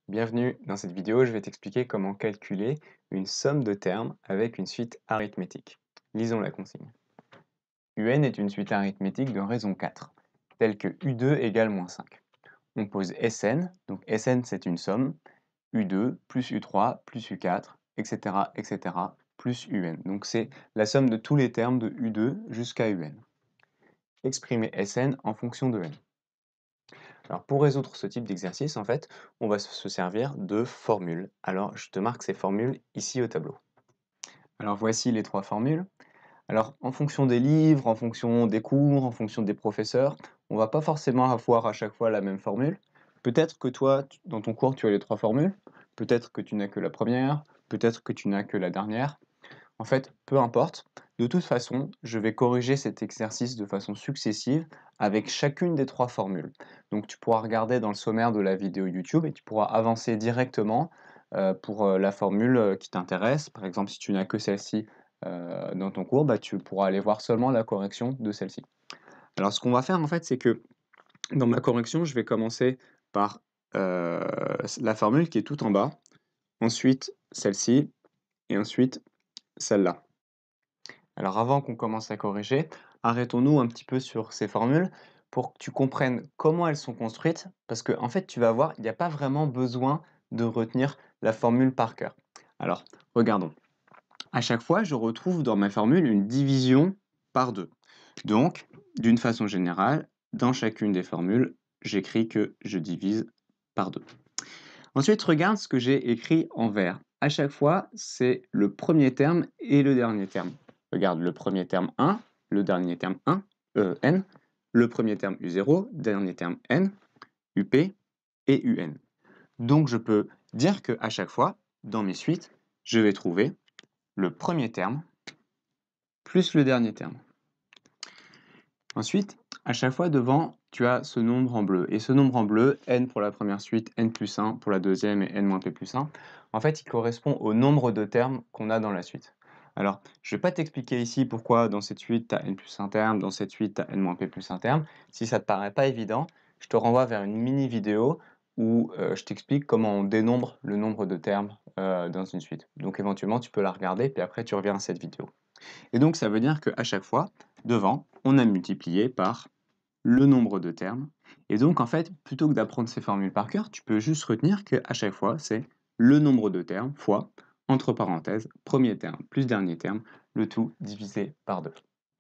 Bienvenue, dans cette vidéo, je vais t'expliquer comment calculer une somme de termes avec une suite arithmétique. Lisons la consigne. UN est une suite arithmétique de raison 4, telle que U2 égale moins 5. On pose Sn, donc Sn c'est une somme, U2 plus U3 plus U4, etc., etc., plus UN. Donc c'est la somme de tous les termes de U2 jusqu'à UN. Exprimer Sn en fonction de n. Alors pour résoudre ce type d'exercice, en fait, on va se servir de formules. Alors je te marque ces formules ici au tableau. Alors voici les trois formules. Alors en fonction des livres, en fonction des cours, en fonction des professeurs, on va pas forcément avoir à chaque fois la même formule. Peut-être que toi, dans ton cours, tu as les trois formules. Peut-être que tu n'as que la première. Peut-être que tu n'as que la dernière. En fait, peu importe. De toute façon, je vais corriger cet exercice de façon successive avec chacune des trois formules. Donc tu pourras regarder dans le sommaire de la vidéo YouTube et tu pourras avancer directement pour la formule qui t'intéresse. Par exemple, si tu n'as que celle-ci dans ton cours, bah, tu pourras aller voir seulement la correction de celle-ci. Alors ce qu'on va faire en fait, c'est que dans ma correction, je vais commencer par la formule qui est tout en bas, ensuite celle-ci et ensuite celle-là. Alors avant qu'on commence à corriger, arrêtons-nous un petit peu sur ces formules pour que tu comprennes comment elles sont construites, parce que en fait, tu vas voir, il n'y a pas vraiment besoin de retenir la formule par cœur. Alors, regardons. À chaque fois, je retrouve dans ma formule une division par 2. Donc, d'une façon générale, dans chacune des formules, j'écris que je divise par 2. Ensuite, regarde ce que j'ai écrit en vert. À chaque fois, c'est le premier terme et le dernier terme. Regarde le premier terme 1, le dernier terme 1, n, le premier terme U0, dernier terme n, UP et UN. Donc je peux dire qu'à chaque fois, dans mes suites, je vais trouver le premier terme plus le dernier terme. Ensuite, à chaque fois devant, tu as ce nombre en bleu. Et ce nombre en bleu, n pour la première suite, n plus 1 pour la deuxième et n moins p plus 1, en fait, il correspond au nombre de termes qu'on a dans la suite. Alors, je ne vais pas t'expliquer ici pourquoi dans cette suite, tu as n plus 1 terme, dans cette suite, tu as n moins p plus 1 terme. Si ça ne te paraît pas évident, je te renvoie vers une mini vidéo où je t'explique comment on dénombre le nombre de termes dans une suite. Donc éventuellement, tu peux la regarder, puis après, tu reviens à cette vidéo. Et donc, ça veut dire qu'à chaque fois, devant, on a multiplié par le nombre de termes. Et donc, en fait, plutôt que d'apprendre ces formules par cœur, tu peux juste retenir qu'à chaque fois, c'est le nombre de termes fois, entre parenthèses, premier terme plus dernier terme, le tout divisé par 2.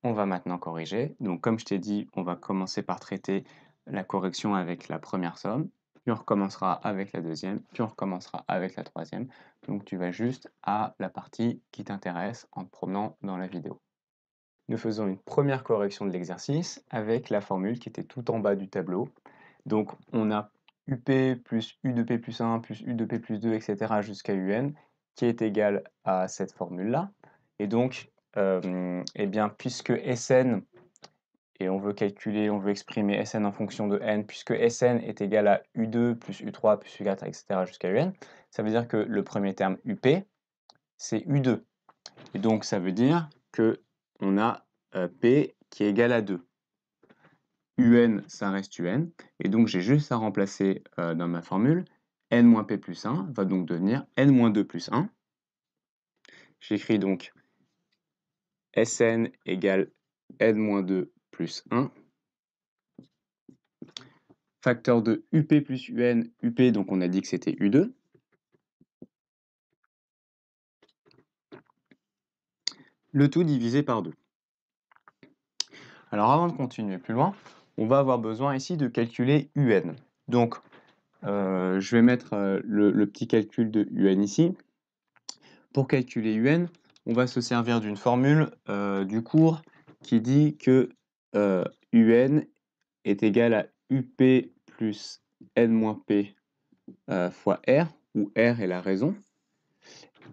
On va maintenant corriger. Donc, comme je t'ai dit, on va commencer par traiter la correction avec la première somme, puis on recommencera avec la deuxième, puis on recommencera avec la troisième. Donc, tu vas juste à la partie qui t'intéresse en te promenant dans la vidéo. Nous faisons une première correction de l'exercice avec la formule qui était tout en bas du tableau. Donc on a UP plus U de P plus 1 plus U de P plus 2, etc. jusqu'à UN qui est égal à cette formule-là. Et donc, eh bien, puisque Sn, et on veut calculer, on veut exprimer Sn en fonction de n, puisque Sn est égal à U2 plus U3 plus U4, etc. jusqu'à UN, ça veut dire que le premier terme UP, c'est U2. Et donc ça veut dire que on a P qui est égal à 2. UN, ça reste UN, et donc j'ai juste à remplacer dans ma formule, n moins P plus 1 va donc devenir n moins 2 plus 1. J'écris donc Sn égale n moins 2 plus 1. Facteur de UP plus UN, UP, donc on a dit que c'était U2. Le tout divisé par 2. Alors avant de continuer plus loin, on va avoir besoin ici de calculer UN. Donc je vais mettre le petit calcul de UN ici. Pour calculer UN, on va se servir d'une formule du cours qui dit que UN est égal à UP plus N-P fois R, où R est la raison.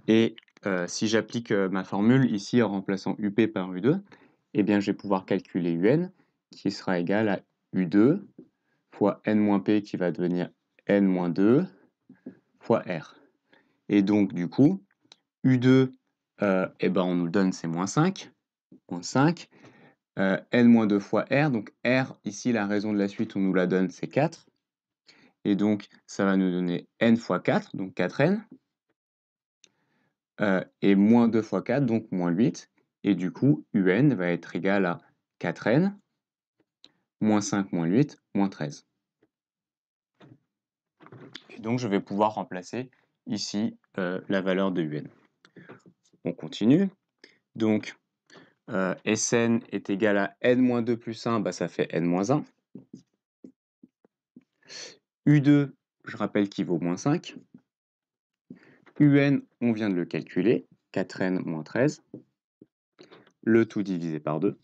Et si j'applique ma formule ici en remplaçant UP par U2, eh bien je vais pouvoir calculer UN qui sera égal à U2 fois N-P qui va devenir N-2 fois R. Et donc du coup, U2, eh ben, on nous le donne, c'est moins 5. Moins 5. N-2 fois R, donc R, ici, la raison de la suite, on nous la donne, c'est 4. Et donc, ça va nous donner n fois 4, donc 4n, et moins 2 fois 4, donc moins 8. Et du coup, un va être égal à 4n, moins 5, moins 8, moins 13. Et donc, je vais pouvoir remplacer ici la valeur de un. On continue. Donc, Sn est égal à n-2 plus 1, bah, ça fait n-1. U2, je rappelle qu'il vaut moins 5. Un, on vient de le calculer, 4n moins 13. Le tout divisé par 2.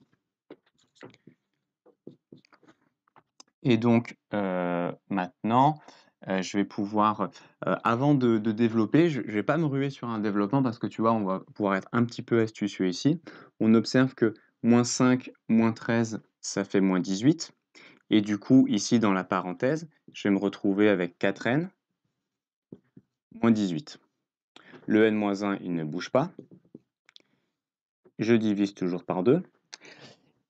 Et donc, maintenant, je vais pouvoir, avant de développer, je ne vais pas me ruer sur un développement parce que tu vois, on va pouvoir être un petit peu astucieux ici. On observe que moins 5, moins 13, ça fait moins 18. Et du coup, ici, dans la parenthèse, je vais me retrouver avec 4n moins 18. Le n-1, il ne bouge pas. Je divise toujours par 2.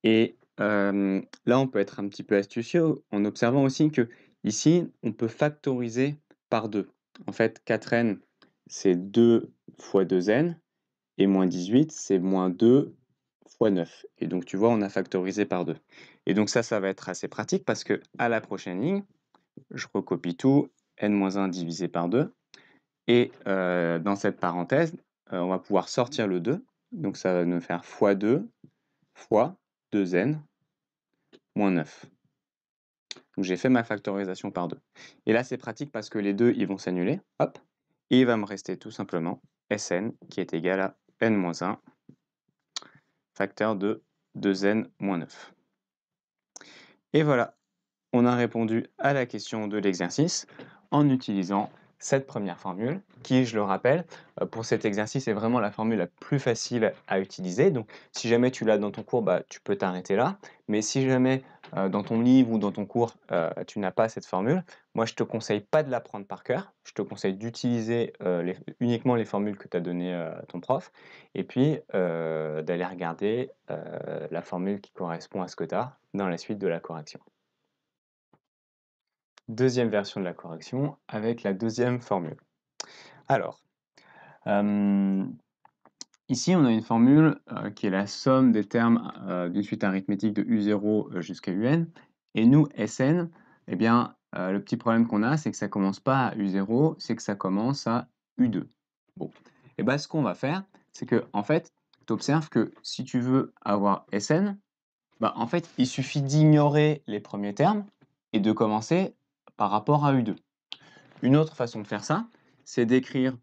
Et là, on peut être un petit peu astucieux en observant aussi que ici, on peut factoriser par 2. En fait, 4n, c'est 2 fois 2n, et moins 18, c'est moins 2 fois 9. Et donc, tu vois, on a factorisé par 2. Et donc ça va être assez pratique parce que à la prochaine ligne, je recopie tout, n-1 divisé par 2. Et dans cette parenthèse, on va pouvoir sortir le 2. Donc ça va nous faire fois 2 fois 2n moins 9. Donc j'ai fait ma factorisation par 2. Et là, c'est pratique parce que les deux, ils vont s'annuler. Hop. Et il va me rester tout simplement Sn qui est égal à n-1 facteur de 2n moins 9. Et voilà, on a répondu à la question de l'exercice en utilisant cette première formule qui, je le rappelle, pour cet exercice est vraiment la formule la plus facile à utiliser. Donc si jamais tu l'as dans ton cours, bah, tu peux t'arrêter là. Mais si jamais dans ton livre ou dans ton cours, tu n'as pas cette formule, moi je ne te conseille pas de l'apprendre par cœur. Je te conseille d'utiliser uniquement les formules que tu as données à ton prof et puis d'aller regarder la formule qui correspond à ce que tu as dans la suite de la correction. Deuxième version de la correction avec la deuxième formule. Alors, ici on a une formule qui est la somme des termes d'une suite arithmétique de U0 jusqu'à UN. Et nous, Sn, eh bien, le petit problème qu'on a, c'est que ça ne commence pas à U0, c'est que ça commence à U2. Bon, et bien ce qu'on va faire, c'est que en fait, tu observes que si tu veux avoir Sn, bah, en fait, il suffit d'ignorer les premiers termes et de commencer par rapport à U2. Une autre façon de faire ça, c'est d'écrire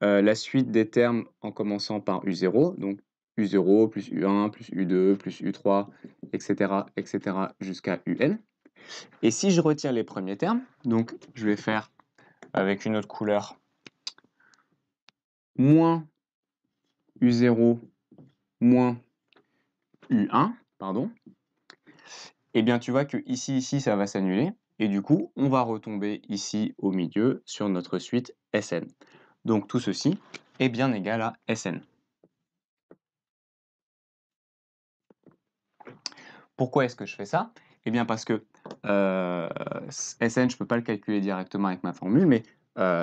la suite des termes en commençant par U0, donc U0 plus U1 plus U2 plus U3, etc. jusqu'à UN. Et si je retire les premiers termes, donc je vais faire avec une autre couleur moins U0 moins U1, pardon, et bien tu vois que ici, ça va s'annuler, et du coup, on va retomber ici au milieu sur notre suite Sn. Donc tout ceci est bien égal à Sn. Pourquoi est-ce que je fais ça? Eh bien parce que Sn, je ne peux pas le calculer directement avec ma formule, mais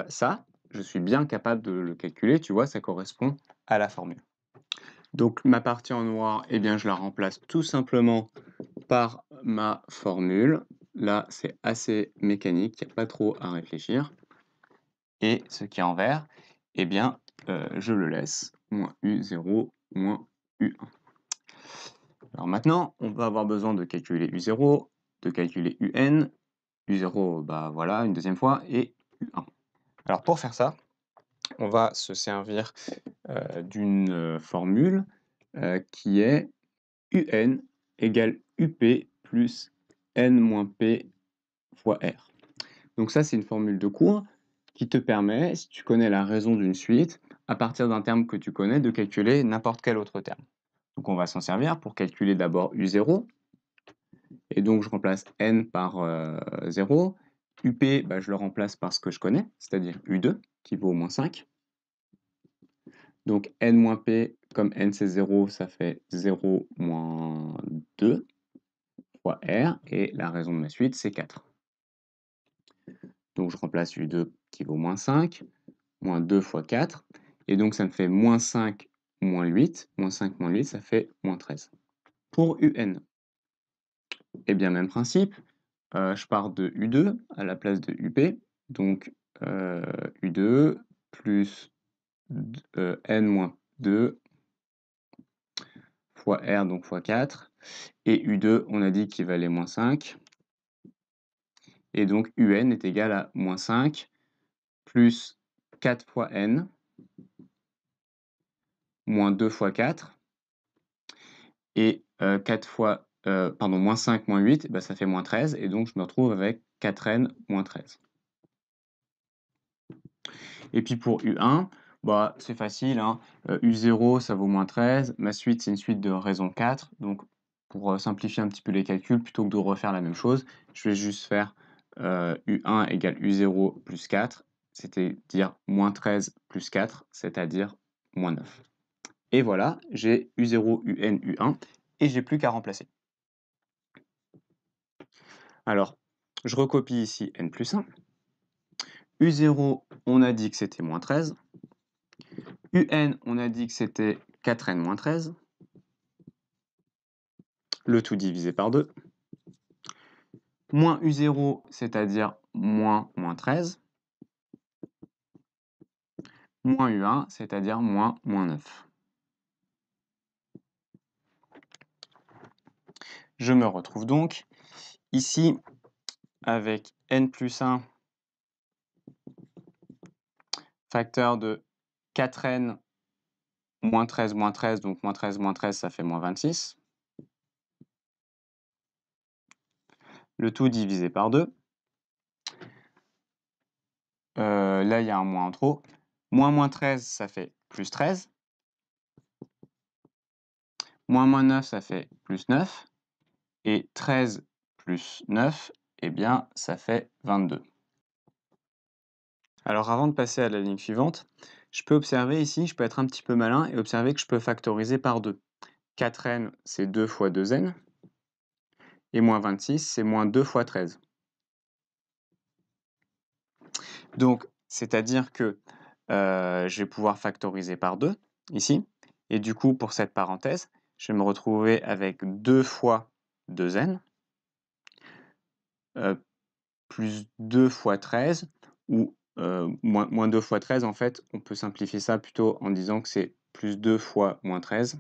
ça, je suis bien capable de le calculer, tu vois, ça correspond à la formule. Donc ma partie en noir, eh bien je la remplace tout simplement par ma formule. Là, c'est assez mécanique, il n'y a pas trop à réfléchir. Et ce qui est en vert, eh bien, je le laisse, moins U0, moins U1. Alors maintenant, on va avoir besoin de calculer U0, de calculer UN, U0, bah voilà, une deuxième fois, et U1. Alors pour faire ça, on va se servir d'une formule qui est UN égale UP plus N moins P fois R. Donc ça, c'est une formule de cours qui te permet, si tu connais la raison d'une suite, à partir d'un terme que tu connais, de calculer n'importe quel autre terme. Donc on va s'en servir pour calculer d'abord U0. Et donc je remplace N par 0. UP, bah, je le remplace par ce que je connais, c'est-à-dire U2, qui vaut au moins 5. Donc N moins P, comme N c'est 0, ça fait 0 moins 2 fois R. Et la raison de ma suite, c'est 4. Donc je remplace U2 qui vaut moins 5, moins 2 fois 4, et donc ça me fait moins 5 moins 8, moins 5 moins 8, ça fait moins 13. Pour UN, eh bien même principe, je pars de U2 à la place de UP, donc U2 plus N moins 2 fois R, donc fois 4, et U2, on a dit qu'il valait moins 5, et donc UN est égal à moins 5 plus 4 fois N, moins 2 fois 4, et 4 fois, moins 5 moins 8, bah, ça fait moins 13, et donc je me retrouve avec 4N moins 13. Et puis pour U1, bah, c'est facile, hein. U0, ça vaut moins 13. Ma suite, c'est une suite de raison 4. Donc, pour simplifier un petit peu les calculs, plutôt que de refaire la même chose, je vais juste faire U1 égale U0 plus 4, c'est-à-dire moins 13 plus 4, c'est-à-dire moins 9. Et voilà, j'ai U0, UN, U1, et j'ai plus qu'à remplacer. Alors, je recopie ici N plus 1. U0, on a dit que c'était moins 13. UN, on a dit que c'était 4N moins 13. Le tout divisé par 2. Moins U0, c'est-à-dire moins 13. Moins U1, c'est-à-dire moins 9. Je me retrouve donc ici avec N plus 1 facteur de 4N moins 13, donc moins 13, ça fait moins 26. Le tout divisé par 2. Là, il y a un moins en trop. Moins 13, ça fait plus 13. Moins 9, ça fait plus 9. Et 13 plus 9, eh bien, ça fait 22. Alors avant de passer à la ligne suivante, je peux observer ici, je peux être un petit peu malin et observer que je peux factoriser par 2. 4n, c'est 2 fois 2n. Et moins 26, c'est moins 2 fois 13. Donc, c'est-à-dire que je vais pouvoir factoriser par 2, ici. Et du coup, pour cette parenthèse, je vais me retrouver avec 2 fois 2n, plus 2 fois 13, ou moins 2 fois 13, en fait, on peut simplifier ça plutôt en disant que c'est plus 2 fois moins 13.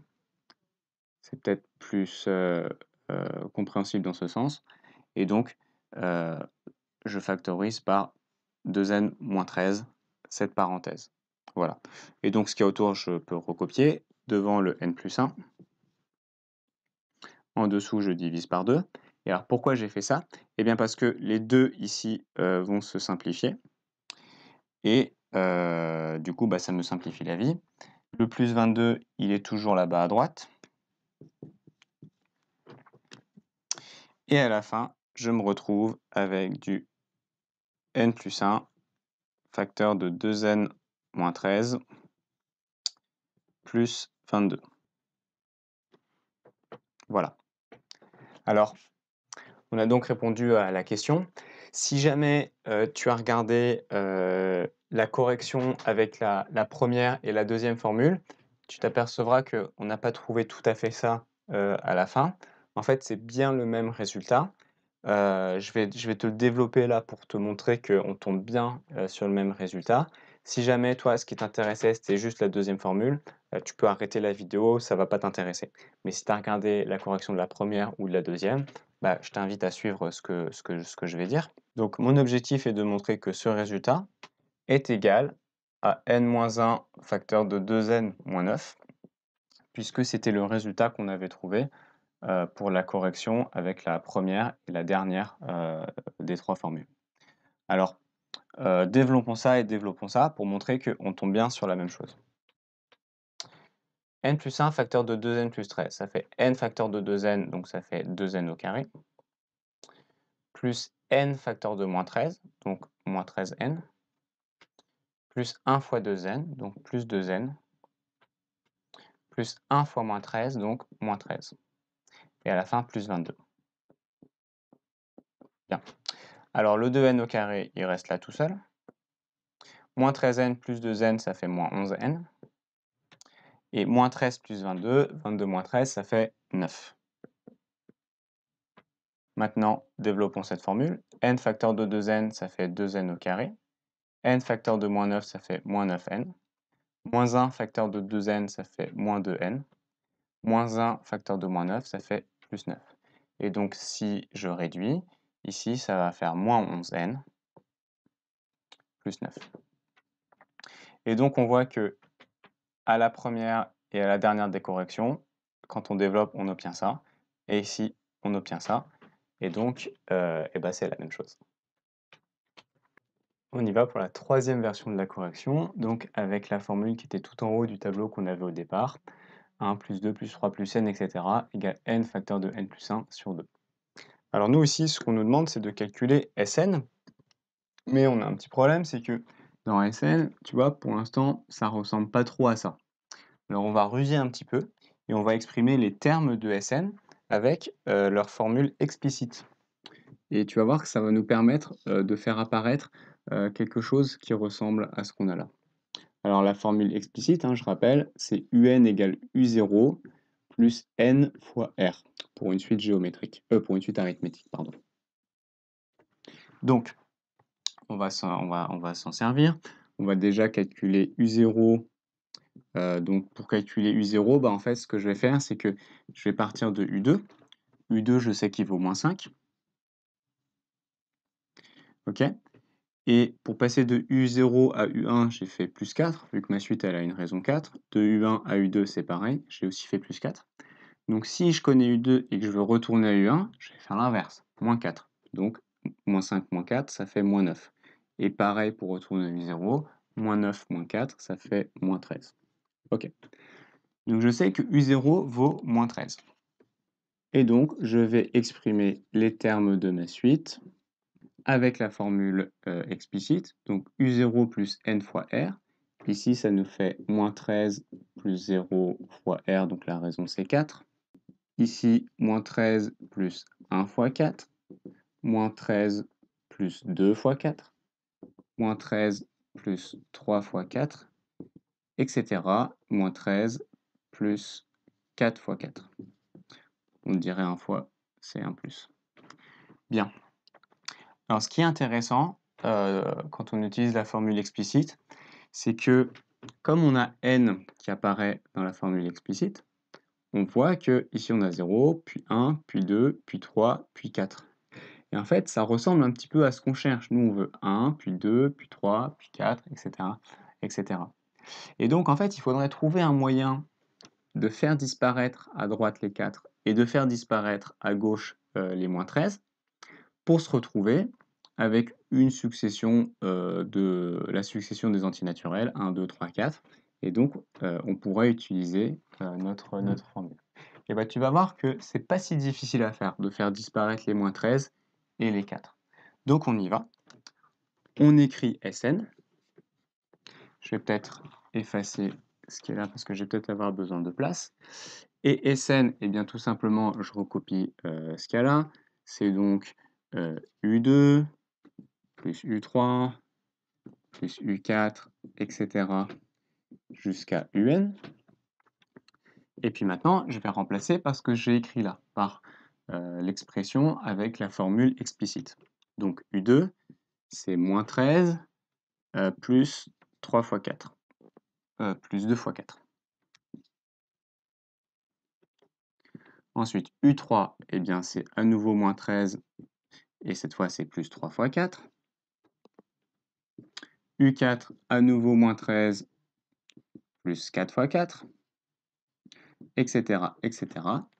C'est peut-être plus compréhensible dans ce sens. Et donc, je factorise par 2n moins 13, cette parenthèse. Voilà. Et donc, ce qu'il y a autour, je peux recopier. Devant le n plus 1. En dessous, je divise par 2. Et alors, pourquoi j'ai fait ça? Eh bien, parce que les deux ici vont se simplifier. Et du coup, bah, ça me simplifie la vie. Le plus 22, il est toujours là-bas à droite. Et à la fin, je me retrouve avec du n plus 1, facteur de 2n moins 13, plus 22. Voilà. Alors, on a donc répondu à la question. Si jamais tu as regardé la correction avec la première et la deuxième formule, tu t'apercevras qu'on n'a pas trouvé tout à fait ça à la fin. En fait, c'est bien le même résultat. Je vais te le développer là pour te montrer qu'on tombe bien sur le même résultat. Si jamais toi, ce qui t'intéressait, c'était juste la deuxième formule, tu peux arrêter la vidéo, ça ne va pas t'intéresser. Mais si tu as regardé la correction de la première ou de la deuxième, bah, je t'invite à suivre ce que je vais dire. Donc mon objectif est de montrer que ce résultat est égal à n-1 facteur de 2n moins 9, puisque c'était le résultat qu'on avait trouvé pour la correction avec la première et la dernière des trois formules. Alors, développons ça pour montrer qu'on tombe bien sur la même chose. N plus 1 facteur de 2n plus 13, ça fait n facteur de 2n, donc ça fait 2n au carré, plus n facteur de moins 13, donc moins 13n, plus 1 fois 2n, donc plus 2n, plus 1 fois moins 13, donc moins 13. Et à la fin, plus 22. Bien. Alors le 2n au carré, il reste là tout seul. Moins 13n plus 2n, ça fait moins 11n. Et moins 13 plus 22, 22 moins 13, ça fait 9. Maintenant, développons cette formule. N facteur de 2n, ça fait 2n au carré. N facteur de moins 9, ça fait moins 9n. Moins 1 facteur de 2n, ça fait moins 2n. Moins 1 facteur de moins 9, ça fait plus 9. Et donc, si je réduis, ici, ça va faire moins 11n plus 9. Et donc, on voit que à la première et à la dernière des corrections, quand on développe, on obtient ça. Et ici, on obtient ça. Et donc, c'est la même chose. On y va pour la troisième version de la correction, donc avec la formule qui était tout en haut du tableau qu'on avait au départ. 1 plus 2 plus 3 plus n, etc. égale n facteur de n plus 1 sur 2. Alors nous ici, ce qu'on nous demande, c'est de calculer Sn. Mais on a un petit problème, c'est que dans Sn, tu vois, pour l'instant, ça ressemble pas trop à ça. Alors on va ruser un petit peu et on va exprimer les termes de Sn avec leur formule explicite. Et tu vas voir que ça va nous permettre de faire apparaître quelque chose qui ressemble à ce qu'on a là. Alors la formule explicite, je rappelle, c'est un égale u0 plus n fois r pour une suite géométrique, pour une suite arithmétique, pardon. Donc, on va s'en servir. On va déjà calculer u0. Donc pour calculer u0, en fait, ce que je vais faire, c'est que je vais partir de u2. u2, je sais qu'il vaut moins 5. OK. Et pour passer de u0 à u1, j'ai fait plus 4, vu que ma suite elle a une raison 4. De u1 à u2, c'est pareil, j'ai aussi fait plus 4. Donc si je connais u2 et que je veux retourner à u1, je vais faire l'inverse, moins 4. Donc moins 5 moins 4, ça fait moins 9. Et pareil pour retourner à u0, moins 9 moins 4, ça fait moins 13. OK. Donc je sais que u0 vaut moins 13. Et donc je vais exprimer les termes de ma suite avec la formule explicite, donc u0 plus n fois r. Ici, ça nous fait moins 13 plus 0 fois r, donc la raison c'est 4. Ici, moins 13 plus 1 fois 4, moins 13 plus 2 fois 4, moins 13 plus 3 fois 4, etc. Moins 13 plus 4 fois 4. On dirait 1 fois, c'est 1 plus. Bien. Alors, ce qui est intéressant, quand on utilise la formule explicite, c'est que comme on a n qui apparaît dans la formule explicite, on voit que ici on a 0, puis 1, puis 2, puis 3, puis 4. Et en fait, ça ressemble un petit peu à ce qu'on cherche. Nous, on veut 1, puis 2, puis 3, puis 4, etc., etc. Et donc, en fait, il faudrait trouver un moyen de faire disparaître à droite les 4 et de faire disparaître à gauche les moins 13 pour se retrouver avec une succession la succession des antinaturels, 1, 2, 3, 4. Et donc, on pourrait utiliser notre formule. Et tu vas voir que c'est pas si difficile à faire, de faire disparaître les moins 13 et les 4. Donc, on y va. On écrit Sn. Je vais peut-être effacer ce qui est là parce que je vais peut-être avoir besoin de place. Et Sn, eh bien, tout simplement, je recopie ce qu'il y a là. C'est donc U2 plus U3 plus U4, etc. jusqu'à UN. Et puis maintenant, je vais remplacer par ce que j'ai écrit là, par l'expression avec la formule explicite. Donc U2, c'est moins 13 plus 3 fois 4, plus 2 fois 4. Ensuite, U3, eh bien, c'est à nouveau moins 13, et cette fois, c'est plus 3 fois 4. U4, à nouveau moins 13, plus 4 fois 4, etc., etc.,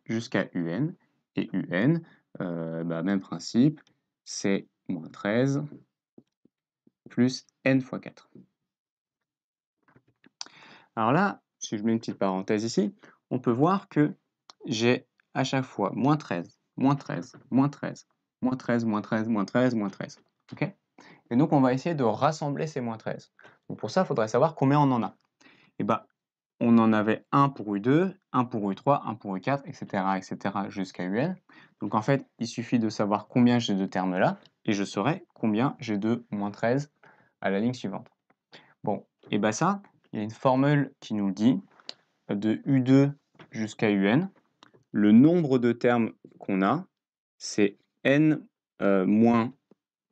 jusqu'à UN. Et UN, même principe, c'est moins 13 plus n fois 4. Alors là, si je mets une petite parenthèse ici, on peut voir que j'ai à chaque fois moins 13, moins 13, moins 13, moins 13, moins 13, moins 13, moins 13. Okay, et donc, on va essayer de rassembler ces moins 13. Donc pour ça, il faudrait savoir combien on en a. Et on en avait 1 pour U2, 1 pour U3, 1 pour U4, etc., etc., jusqu'à UN. Donc en fait, il suffit de savoir combien j'ai de termes là, et je saurai combien j'ai de moins 13 à la ligne suivante. Bon, et bien ça, il y a une formule qui nous le dit, de U2 jusqu'à UN, le nombre de termes qu'on a, c'est n moins,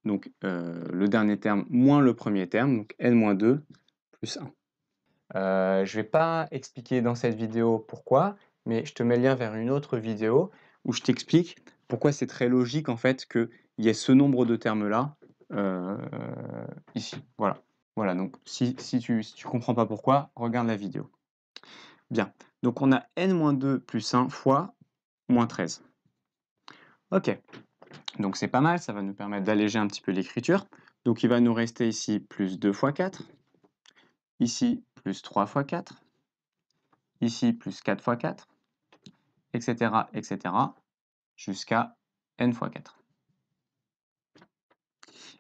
donc le dernier terme moins le premier terme, donc n-2 plus 1. Je ne vais pas expliquer dans cette vidéo pourquoi, mais je te mets le lien vers une autre vidéo où je t'explique pourquoi c'est très logique en fait qu'il y ait ce nombre de termes-là ici. Voilà. Voilà, donc si tu ne comprends pas pourquoi, regarde la vidéo. Bien, donc on a n-2 plus 1 fois moins 13. Ok, donc c'est pas mal, ça va nous permettre d'alléger un petit peu l'écriture. Donc il va nous rester ici plus 2 fois 4, ici plus 3 fois 4, ici plus 4 fois 4, etc., jusqu'à n fois 4.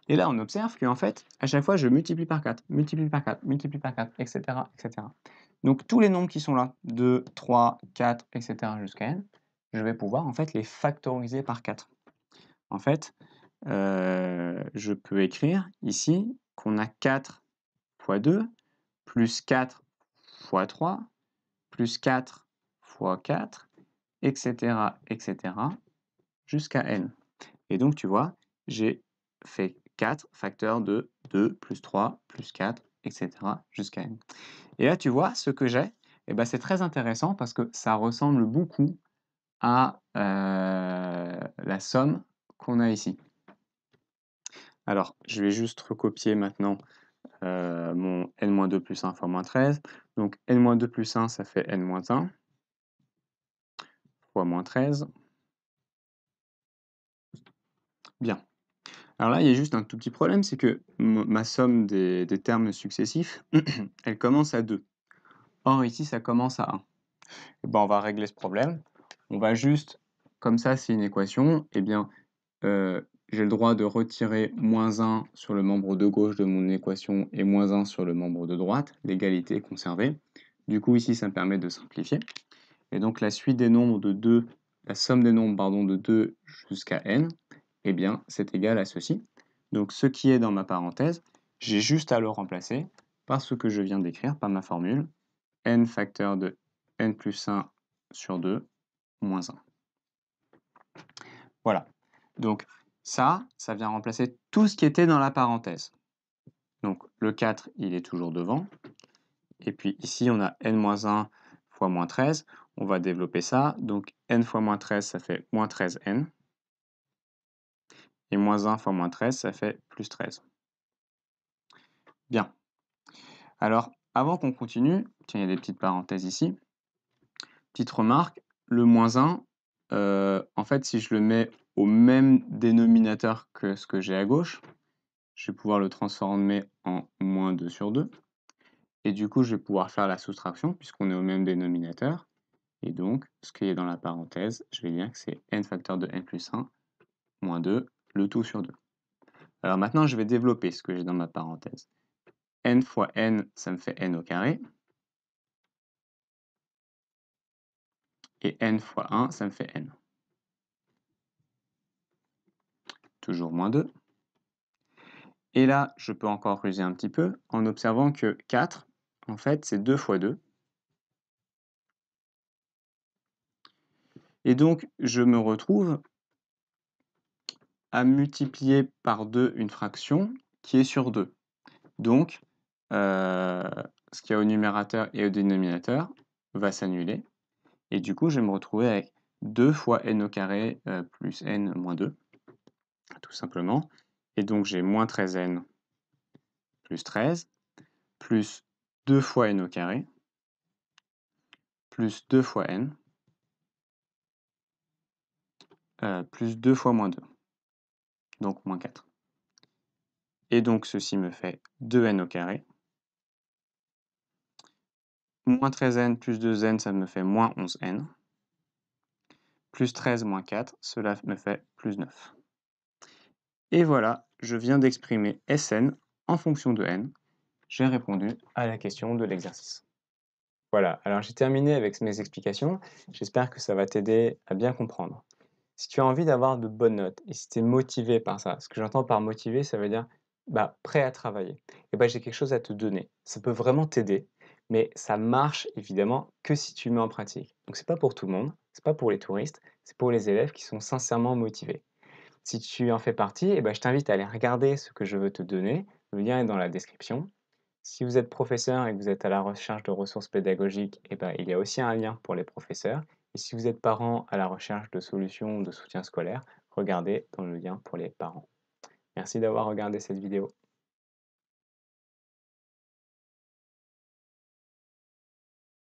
Et là, on observe qu'en fait, à chaque fois, je multiplie par 4, multiplie par 4, multiplie par 4, etc., etc. Donc tous les nombres qui sont là, 2, 3, 4, etc., jusqu'à n, je vais pouvoir en fait les factoriser par 4. En fait, je peux écrire ici qu'on a 4 fois 2, plus 4 fois 3, plus 4 fois 4, etc., jusqu'à n. Et donc, tu vois, j'ai fait 4 facteurs de 2 plus 3 plus 4, etc., jusqu'à n. Et là, tu vois, ce que j'ai, eh ben, c'est très intéressant parce que ça ressemble beaucoup à la somme qu'on a ici. Alors, je vais juste recopier maintenant mon n-2 plus 1 fois moins 13. Donc, n-2 plus 1, ça fait n-1 fois moins 13. Bien. Alors là, il y a juste un tout petit problème, c'est que ma somme des termes successifs, elle commence à 2. Or, ici, ça commence à 1. Et ben, on va régler ce problème. On va juste, comme ça, c'est une équation, eh bien, j'ai le droit de retirer moins 1 sur le membre de gauche de mon équation et moins 1 sur le membre de droite. L'égalité est conservée. Du coup, ici, ça me permet de simplifier. Et donc, la suite des nombres de 2, la somme des nombres, pardon, de 2 jusqu'à n, eh bien, c'est égal à ceci. Donc, ce qui est dans ma parenthèse, j'ai juste à le remplacer par ce que je viens d'écrire, par ma formule, n facteur de n plus 1 sur 2 moins 1. Voilà. Donc, ça vient remplacer tout ce qui était dans la parenthèse. Donc, le 4, il est toujours devant. Et puis ici, on a n-1 fois moins 13. On va développer ça. Donc, n fois moins 13, ça fait moins 13n. Et moins 1 fois moins 13, ça fait plus 13. Bien. Alors, avant qu'on continue, tiens, il y a des petites parenthèses ici. Petite remarque, le moins 1, en fait, si je le mets au même dénominateur que ce que j'ai à gauche, je vais pouvoir le transformer en moins 2 sur 2. Et du coup, je vais pouvoir faire la soustraction puisqu'on est au même dénominateur. Et donc, ce qui est dans la parenthèse, je vais dire que c'est n facteur de n plus 1 moins 2, le tout sur 2. Alors maintenant, je vais développer ce que j'ai dans ma parenthèse. N fois n, ça me fait n au carré. Et n fois 1, ça me fait n. Toujours moins 2. Et là, je peux encore ruser un petit peu en observant que 4, en fait, c'est 2 fois 2. Et donc, je me retrouve à multiplier par 2 une fraction qui est sur 2. Donc, ce qu'il y a au numérateur et au dénominateur va s'annuler. Et du coup, je vais me retrouver avec 2 fois n au carré plus n moins 2, tout simplement. Et donc, j'ai moins 13n plus 13, plus 2 fois n au carré, plus 2 fois n, plus 2 fois moins 2, donc moins 4. Et donc, ceci me fait 2n au carré. Moins 13n plus 2n, ça me fait moins 11n. Plus 13 moins 4, cela me fait plus 9. Et voilà, je viens d'exprimer Sn en fonction de n. J'ai répondu à la question de l'exercice. Voilà, alors j'ai terminé avec mes explications. J'espère que ça va t'aider à bien comprendre. Si tu as envie d'avoir de bonnes notes et si tu es motivé par ça, ce que j'entends par motivé, ça veut dire, bah, prêt à travailler et bah, j'ai quelque chose à te donner. Ça peut vraiment t'aider, mais ça marche évidemment que si tu le mets en pratique. Donc c'est pas pour tout le monde, c'est pas pour les touristes, c'est pour les élèves qui sont sincèrement motivés. Si tu en fais partie et bah, je t'invite à aller regarder ce que je veux te donner. Le lien est dans la description. Si vous êtes professeur et que vous êtes à la recherche de ressources pédagogiques, eh ben, il y a aussi un lien pour les professeurs. Et si vous êtes parent à la recherche de solutions de soutien scolaire, regardez dans le lien pour les parents. Merci d'avoir regardé cette vidéo.